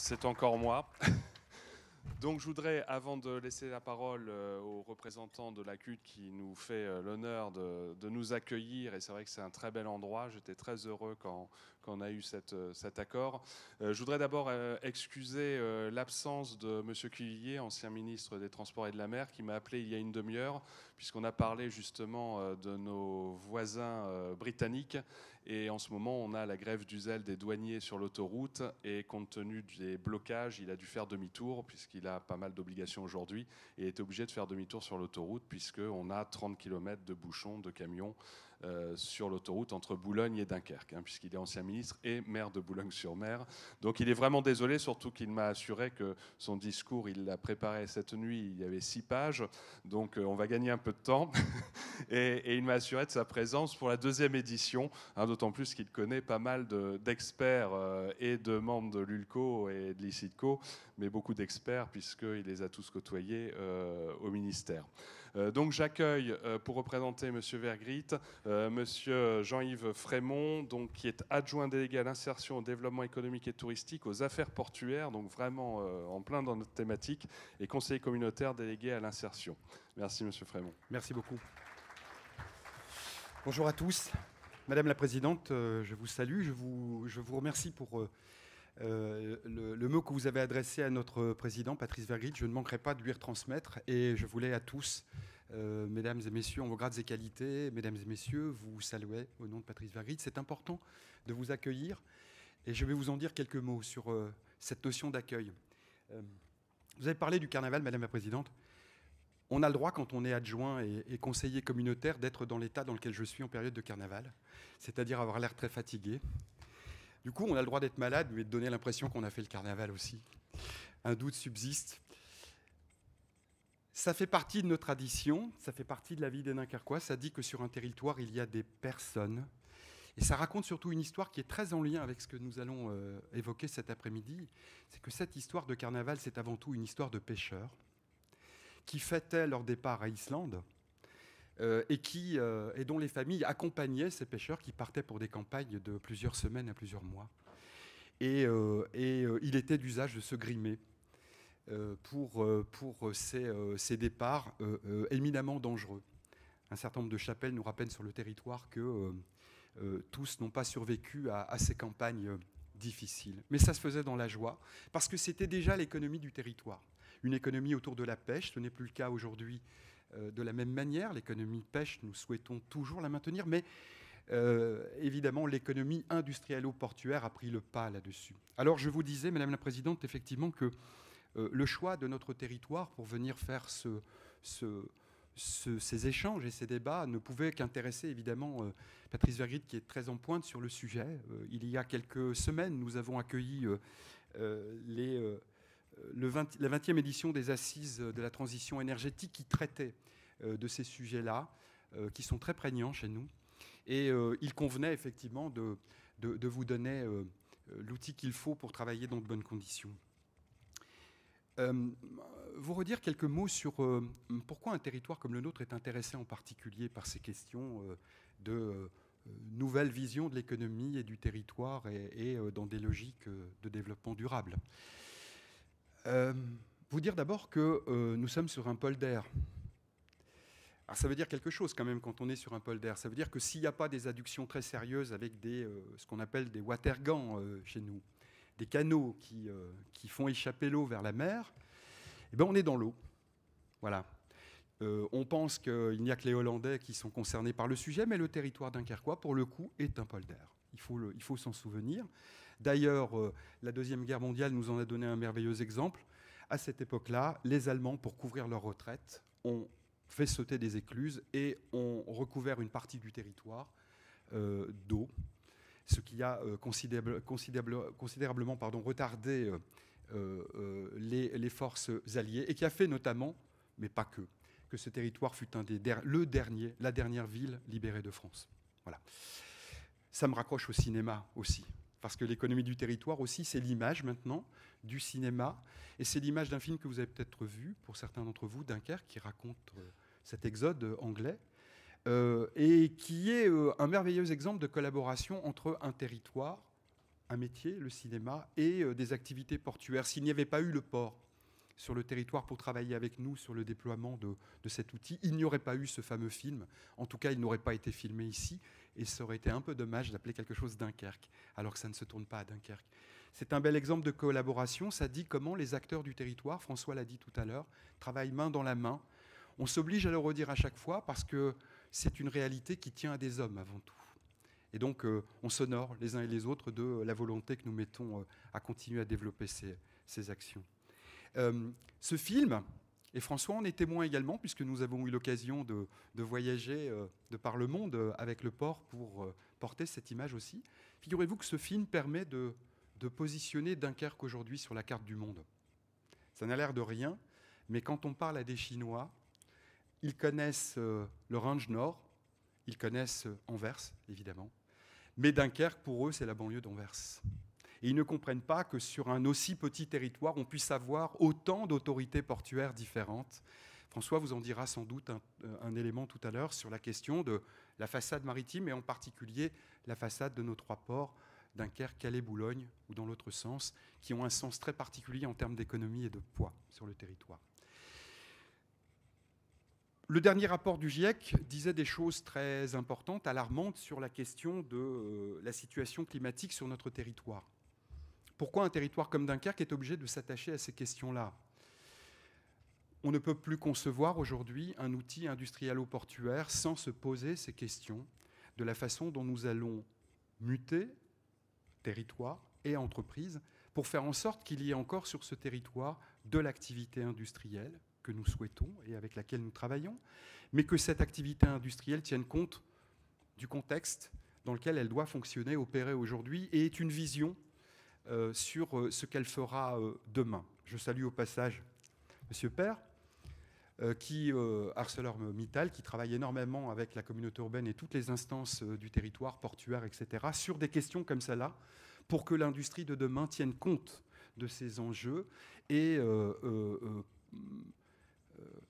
c'est encore moi. Donc je voudrais, avant de laisser la parole aux représentants de la CUT qui nous fait l'honneur de nous accueillir, et c'est vrai que c'est un très bel endroit, j'étais très heureux quand on a eu cet accord. Je voudrais d'abord excuser l'absence de M. Quillier, ancien ministre des Transports et de la Mer, qui m'a appelé il y a une demi-heure, puisqu'on a parlé justement de nos voisins britanniques. Et en ce moment, on a la grève du zèle des douaniers sur l'autoroute. Et compte tenu des blocages, il a dû faire demi-tour, puisqu'il a pas mal d'obligations aujourd'hui. Et est obligé de faire demi-tour sur l'autoroute, puisqu'on a 30 km de bouchons, de camions sur l'autoroute entre Boulogne et Dunkerque, puisqu'il est ancien ministre et maire de Boulogne-sur-Mer. Donc il est vraiment désolé, surtout qu'il m'a assuré que son discours, il l'a préparé cette nuit, il y avait 6 pages. Donc on va gagner un peu de temps. Et il m'a assuré de sa présence pour la deuxième édition, d'autant plus qu'il connaît pas mal d'experts et de membres de l'ULCO et de l'ICITCO, mais beaucoup d'experts puisqu'il les a tous côtoyés au ministère. Donc j'accueille pour représenter M. Vergrit, M. Jean-Yves Frémont, donc, qui est adjoint délégué à l'insertion, au développement économique et touristique, aux affaires portuaires, donc vraiment en plein dans notre thématique, et conseiller communautaire délégué à l'insertion. Merci M. Frémont. Merci beaucoup. Bonjour à tous. Madame la Présidente, je vous salue. Je vous remercie pour le mot que vous avez adressé à notre Président, Patrice Vergrit. Je ne manquerai pas de lui retransmettre. Et je voulais à tous, Mesdames et Messieurs, en vos grades et qualités, Mesdames et Messieurs, vous saluer au nom de Patrice Vergrit. C'est important de vous accueillir. Et je vais vous en dire quelques mots sur cette notion d'accueil. Vous avez parlé du carnaval, Madame la Présidente. On a le droit, quand on est adjoint et conseiller communautaire, d'être dans l'état dans lequel je suis en période de carnaval, c'est-à-dire avoir l'air très fatigué. Du coup, on a le droit d'être malade, mais de donner l'impression qu'on a fait le carnaval aussi. Un doute subsiste. Ça fait partie de nos traditions, ça fait partie de la vie des Dunkerquois. Ça dit que sur un territoire, il y a des personnes. Et ça raconte surtout une histoire qui est très en lien avec ce que nous allons évoquer cet après-midi. C'est que cette histoire de carnaval, c'est avant tout une histoire de pêcheurs qui fêtaient leur départ à Islande et dont les familles accompagnaient ces pêcheurs qui partaient pour des campagnes de plusieurs semaines à plusieurs mois. Et il était d'usage de se grimer pour ces départs éminemment dangereux. Un certain nombre de chapelles nous rappellent sur le territoire que tous n'ont pas survécu à ces campagnes difficiles. Mais ça se faisait dans la joie, parce que c'était déjà l'économie du territoire. Une économie autour de la pêche, ce n'est plus le cas aujourd'hui de la même manière. L'économie pêche, nous souhaitons toujours la maintenir, mais évidemment, l'économie industriello-portuaire a pris le pas là-dessus. Alors, je vous disais, Madame la Présidente, effectivement, que le choix de notre territoire pour venir faire ces échanges et ces débats ne pouvait qu'intéresser, évidemment, Patrice Vergrit, qui est très en pointe sur le sujet. Il y a quelques semaines, nous avons accueilli la 20e édition des Assises de la transition énergétique qui traitait de ces sujets-là, qui sont très prégnants chez nous. Et il convenait effectivement de vous donner l'outil qu'il faut pour travailler dans de bonnes conditions. Vous redire quelques mots sur pourquoi un territoire comme le nôtre est intéressé en particulier par ces questions de nouvelle vision de l'économie et du territoire et dans des logiques de développement durable. Vous dire d'abord que nous sommes sur un polder. Alors ça veut dire quelque chose quand même quand on est sur un polder. Ça veut dire que s'il n'y a pas des adductions très sérieuses avec ce qu'on appelle des watergans chez nous, des canaux qui font échapper l'eau vers la mer, eh ben on est dans l'eau. Voilà. On pense qu'il n'y a que les Hollandais qui sont concernés par le sujet, mais le territoire dunkerquois, pour le coup, est un polder. Il faut s'en souvenir. D'ailleurs, la Deuxième Guerre mondiale nous en a donné un merveilleux exemple. À cette époque-là, les Allemands, pour couvrir leur retraite, ont fait sauter des écluses et ont recouvert une partie du territoire d'eau, ce qui a considérablement retardé les forces alliées et qui a fait notamment, mais pas que ce territoire fut la dernière ville libérée de France. Voilà. Ça me raccroche au cinéma aussi, parce que l'économie du territoire aussi, c'est l'image maintenant du cinéma, et c'est l'image d'un film que vous avez peut-être vu, pour certains d'entre vous, Dunkerque, qui raconte cet exode anglais, et qui est un merveilleux exemple de collaboration entre un territoire un métier, le cinéma, et des activités portuaires. S'il n'y avait pas eu le port sur le territoire pour travailler avec nous sur le déploiement de cet outil, il n'y aurait pas eu ce fameux film. En tout cas, il n'aurait pas été filmé ici, et ça aurait été un peu dommage d'appeler quelque chose Dunkerque, alors que ça ne se tourne pas à Dunkerque. C'est un bel exemple de collaboration. Ça dit comment les acteurs du territoire, François l'a dit tout à l'heure, travaillent main dans la main. On s'oblige à le redire à chaque fois parce que c'est une réalité qui tient à des hommes avant tout. Et donc, on s'honore les uns et les autres de la volonté que nous mettons à continuer à développer ces actions. Ce film, et François en est témoin également, puisque nous avons eu l'occasion de voyager de par le monde avec le port pour porter cette image aussi. Figurez-vous que ce film permet de positionner Dunkerque aujourd'hui sur la carte du monde. Ça n'a l'air de rien, mais quand on parle à des Chinois, ils connaissent le Range Nord, ils connaissent Anvers, évidemment, mais Dunkerque, pour eux, c'est la banlieue d'Anvers. Et ils ne comprennent pas que sur un aussi petit territoire, on puisse avoir autant d'autorités portuaires différentes. François vous en dira sans doute un élément tout à l'heure sur la question de la façade maritime, et en particulier la façade de nos 3 ports, Dunkerque, Calais, Boulogne, ou dans l'autre sens, qui ont un sens très particulier en termes d'économie et de poids sur le territoire. Le dernier rapport du GIEC disait des choses très importantes, alarmantes, sur la question de la situation climatique sur notre territoire. Pourquoi un territoire comme Dunkerque est obligé de s'attacher à ces questions-là ? On ne peut plus concevoir aujourd'hui un outil industrialo-portuaire sans se poser ces questions de la façon dont nous allons muter territoire et entreprise pour faire en sorte qu'il y ait encore sur ce territoire de l'activité industrielle que nous souhaitons et avec laquelle nous travaillons, mais que cette activité industrielle tienne compte du contexte dans lequel elle doit fonctionner, opérer aujourd'hui, et est une vision sur ce qu'elle fera demain. Je salue au passage M. Père, ArcelorMittal, qui travaille énormément avec la communauté urbaine et toutes les instances du territoire, portuaire, etc., sur des questions comme celle-là, pour que l'industrie de demain tienne compte de ces enjeux et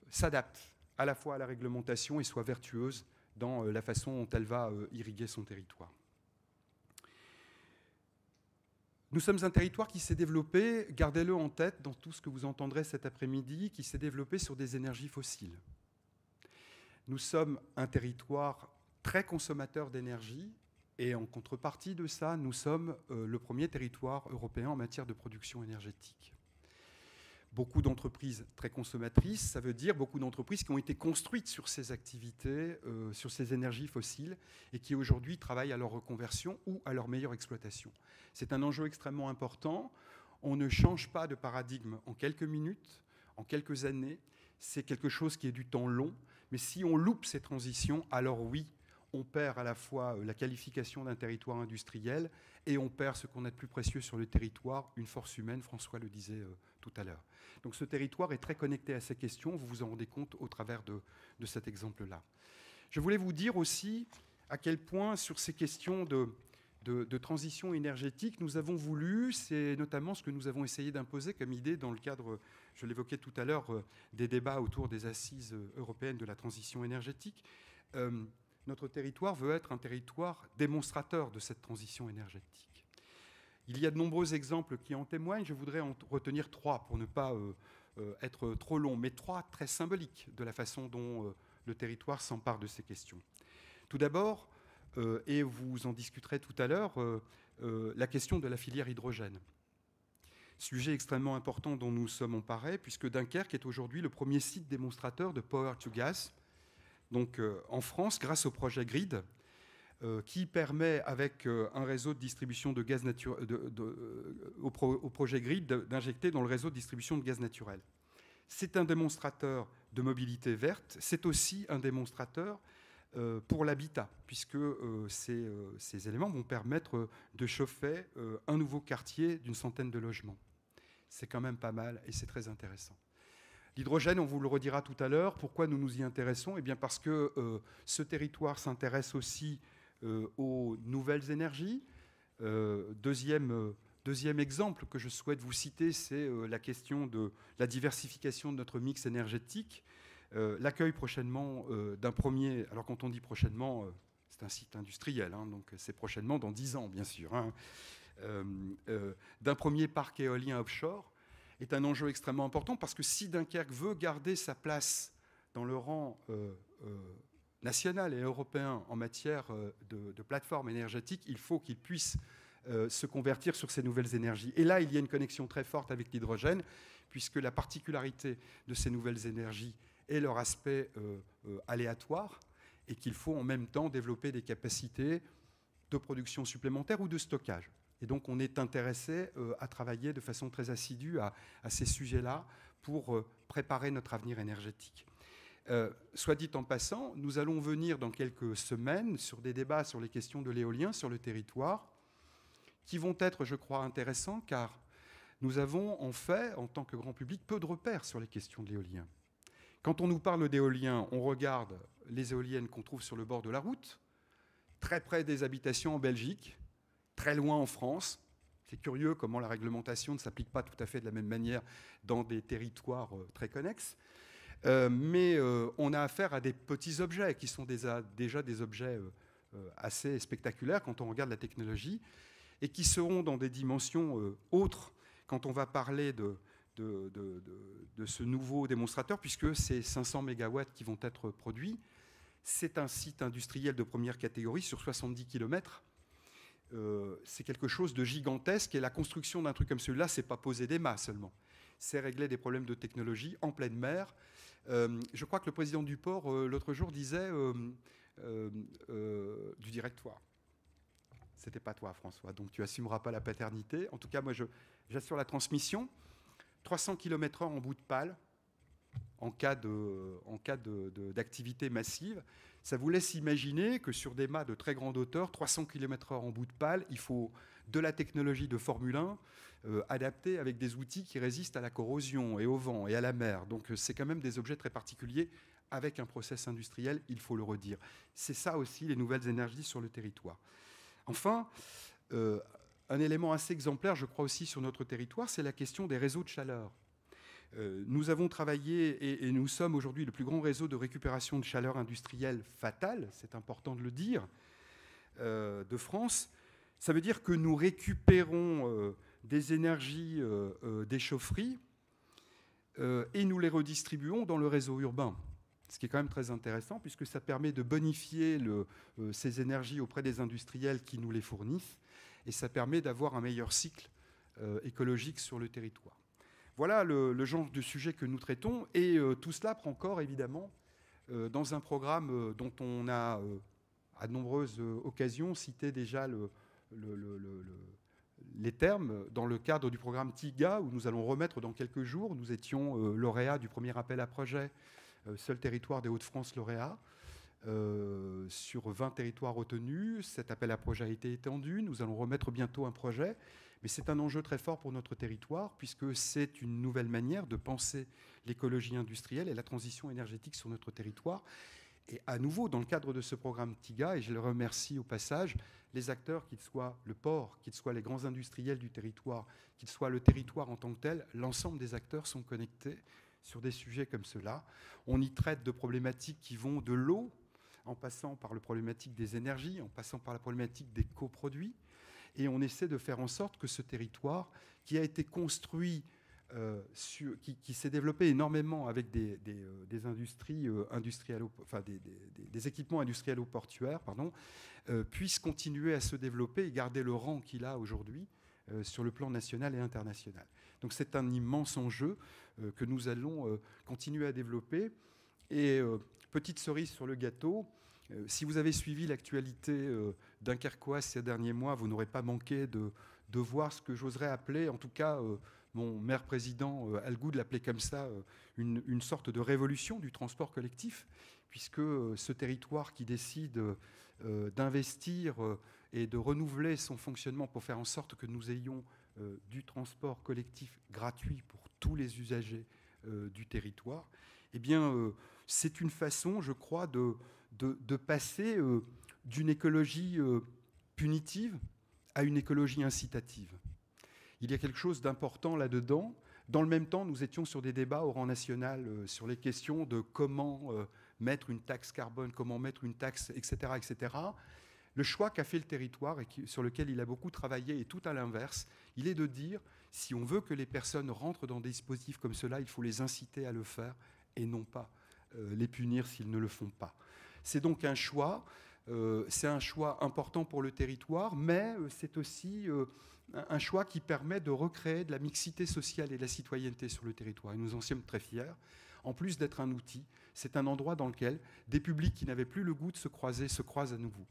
s'adapte à la fois à la réglementation et soit vertueuse dans la façon dont elle va irriguer son territoire. Nous sommes un territoire qui s'est développé, gardez-le en tête dans tout ce que vous entendrez cet après-midi, qui s'est développé sur des énergies fossiles. Nous sommes un territoire très consommateur d'énergie et en contrepartie de ça, nous sommes le premier territoire européen en matière de production énergétique. Beaucoup d'entreprises très consommatrices, ça veut dire beaucoup d'entreprises qui ont été construites sur ces activités, sur ces énergies fossiles, et qui aujourd'hui travaillent à leur reconversion ou à leur meilleure exploitation. C'est un enjeu extrêmement important. On ne change pas de paradigme en quelques minutes, en quelques années. C'est quelque chose qui est du temps long. Mais si on loupe ces transitions, alors oui, on perd à la fois la qualification d'un territoire industriel et on perd ce qu'on a de plus précieux sur le territoire, une force humaine, François le disait tout à l'heure. Donc ce territoire est très connecté à ces questions, vous vous en rendez compte au travers de cet exemple-là. Je voulais vous dire aussi à quel point sur ces questions de transition énergétique, nous avons voulu, c'est notamment ce que nous avons essayé d'imposer comme idée dans le cadre, je l'évoquais tout à l'heure, des débats autour des assises européennes de la transition énergétique. Notre territoire veut être un territoire démonstrateur de cette transition énergétique. Il y a de nombreux exemples qui en témoignent. Je voudrais en retenir 3 pour ne pas être trop long, mais 3 très symboliques de la façon dont le territoire s'empare de ces questions. Tout d'abord, et vous en discuterez tout à l'heure, la question de la filière hydrogène. Sujet extrêmement important dont nous sommes emparés, puisque Dunkerque est aujourd'hui le premier site démonstrateur de Power to Gas, donc en France, grâce au projet GRID, qui permet, avec un réseau de distribution de gaz naturel, au projet GRID, d'injecter dans le réseau de distribution de gaz naturel. C'est un démonstrateur de mobilité verte, c'est aussi un démonstrateur pour l'habitat, puisque ces éléments vont permettre de chauffer un nouveau quartier d'une centaine de logements. C'est quand même pas mal et c'est très intéressant. L'hydrogène, on vous le redira tout à l'heure. Pourquoi nous nous y intéressons ? Eh bien parce que ce territoire s'intéresse aussi aux nouvelles énergies. Deuxième exemple que je souhaite vous citer, c'est la question de la diversification de notre mix énergétique. L'accueil prochainement d'un premier... Alors quand on dit prochainement, c'est un site industriel, hein, donc c'est prochainement dans 10 ans, bien sûr. Hein, d'un premier parc éolien offshore est un enjeu extrêmement important parce que si Dunkerque veut garder sa place dans le rang national et européen en matière de plateforme énergétique, il faut qu'il puisse se convertir sur ces nouvelles énergies. Et là, il y a une connexion très forte avec l'hydrogène, puisque la particularité de ces nouvelles énergies est leur aspect aléatoire, et qu'il faut en même temps développer des capacités de production supplémentaire ou de stockage. Et donc on est intéressé à travailler de façon très assidue à ces sujets-là pour préparer notre avenir énergétique. Soit dit en passant, nous allons venir dans quelques semaines sur des débats sur les questions de l'éolien sur le territoire, qui vont être, je crois, intéressants, car nous avons en fait, en tant que grand public, peu de repères sur les questions de l'éolien. Quand on nous parle d'éolien, on regarde les éoliennes qu'on trouve sur le bord de la route, très près des habitations en Belgique, très loin en France. C'est curieux comment la réglementation ne s'applique pas tout à fait de la même manière dans des territoires très connexes. Mais on a affaire à des petits objets qui sont déjà des objets assez spectaculaires quand on regarde la technologie et qui seront dans des dimensions autres quand on va parler de ce nouveau démonstrateur, puisque c'est 500 MW qui vont être produits. C'est un site industriel de première catégorie sur 70 km. C'est quelque chose de gigantesque, et la construction d'un truc comme celui-là, c'est pas poser des mâts seulement. C'est régler des problèmes de technologie en pleine mer. Je crois que le président du port, l'autre jour, disait du directoire. C'était pas toi, François, donc tu assumeras pas la paternité. En tout cas, moi, j'assure la transmission. 300 km/h en bout de pale, en cas d'activité massive. Ça vous laisse imaginer que sur des mâts de très grande hauteur, 300 km/h en bout de pale, il faut de la technologie de Formule 1 adaptée avec des outils qui résistent à la corrosion et au vent et à la mer. Donc c'est quand même des objets très particuliers avec un process industriel, il faut le redire. C'est ça aussi les nouvelles énergies sur le territoire. Enfin, un élément assez exemplaire, je crois aussi, sur notre territoire, c'est la question des réseaux de chaleur. Nous avons travaillé et nous sommes aujourd'hui le plus grand réseau de récupération de chaleur industrielle fatale, c'est important de le dire, de France. Ça veut dire que nous récupérons des énergies des chaufferies et nous les redistribuons dans le réseau urbain. Ce qui est quand même très intéressant, puisque ça permet de bonifier ces énergies auprès des industriels qui nous les fournissent, et ça permet d'avoir un meilleur cycle écologique sur le territoire. Voilà le genre de sujet que nous traitons, et tout cela prend corps, évidemment, dans un programme dont on a, à de nombreuses occasions, cité déjà les termes dans le cadre du programme TIGA, où nous allons remettre dans quelques jours. Nous étions lauréats du premier appel à projet, seul territoire des Hauts-de-France lauréat, sur 20 territoires retenus. Cet appel à projet a été étendu. Nous allons remettre bientôt un projet. Mais c'est un enjeu très fort pour notre territoire, puisque c'est une nouvelle manière de penser l'écologie industrielle et la transition énergétique sur notre territoire. Et à nouveau, dans le cadre de ce programme TIGA, et je le remercie au passage, les acteurs, qu'ils soient le port, qu'ils soient les grands industriels du territoire, qu'ils soient le territoire en tant que tel, l'ensemble des acteurs sont connectés sur des sujets comme cela. On y traite de problématiques qui vont de l'eau, en passant par la problématique des énergies, en passant par la problématique des coproduits. Et on essaie de faire en sorte que ce territoire, qui a été construit, qui s'est développé énormément avec des industries enfin des équipements industriels-portuaires, puisse continuer à se développer et garder le rang qu'il a aujourd'hui sur le plan national et international. Donc c'est un immense enjeu que nous allons continuer à développer. Et petite cerise sur le gâteau, si vous avez suivi l'actualité dunkerquoise ces derniers mois, vous n'aurez pas manqué de voir ce que j'oserais appeler, en tout cas mon maire président a le goût de l'appeler comme ça, une sorte de révolution du transport collectif, puisque ce territoire qui décide d'investir et de renouveler son fonctionnement pour faire en sorte que nous ayons du transport collectif gratuit pour tous les usagers du territoire, eh bien, c'est une façon, je crois, de passer d'une écologie punitive à une écologie incitative. Il y a quelque chose d'important là-dedans. Dans le même temps, nous étions sur des débats au rang national sur les questions de comment mettre une taxe carbone, comment mettre une taxe, etc., etc. Le choix qu'a fait le territoire et sur lequel il a beaucoup travaillé est tout à l'inverse. Il est de dire, si on veut que les personnes rentrent dans des dispositifs comme cela, il faut les inciter à le faire et non pas les punir s'ils ne le font pas. C'est donc un choix important pour le territoire, mais c'est aussi un choix qui permet de recréer de la mixité sociale et de la citoyenneté sur le territoire. Et nous en sommes très fiers. En plus d'être un outil, c'est un endroit dans lequel des publics qui n'avaient plus le goût de se croiser se croisent à nouveau.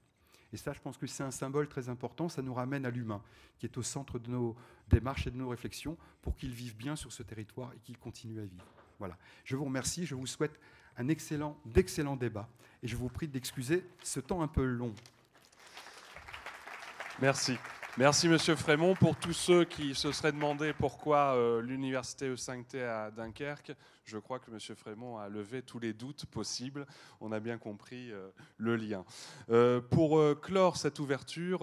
Et ça, je pense que c'est un symbole très important. Ça nous ramène à l'humain, qui est au centre de nos démarches et de nos réflexions, pour qu'ils vivent bien sur ce territoire et qu'ils continuent à vivre. Voilà. Je vous remercie. Je vous souhaite d'excellents débats. Et je vous prie d'excuser ce temps un peu long. Merci. Merci, Monsieur Frémont. Pour tous ceux qui se seraient demandé pourquoi l'université E5T à Dunkerque, je crois que Monsieur Frémont a levé tous les doutes possibles. On a bien compris le lien. Pour clore cette ouverture,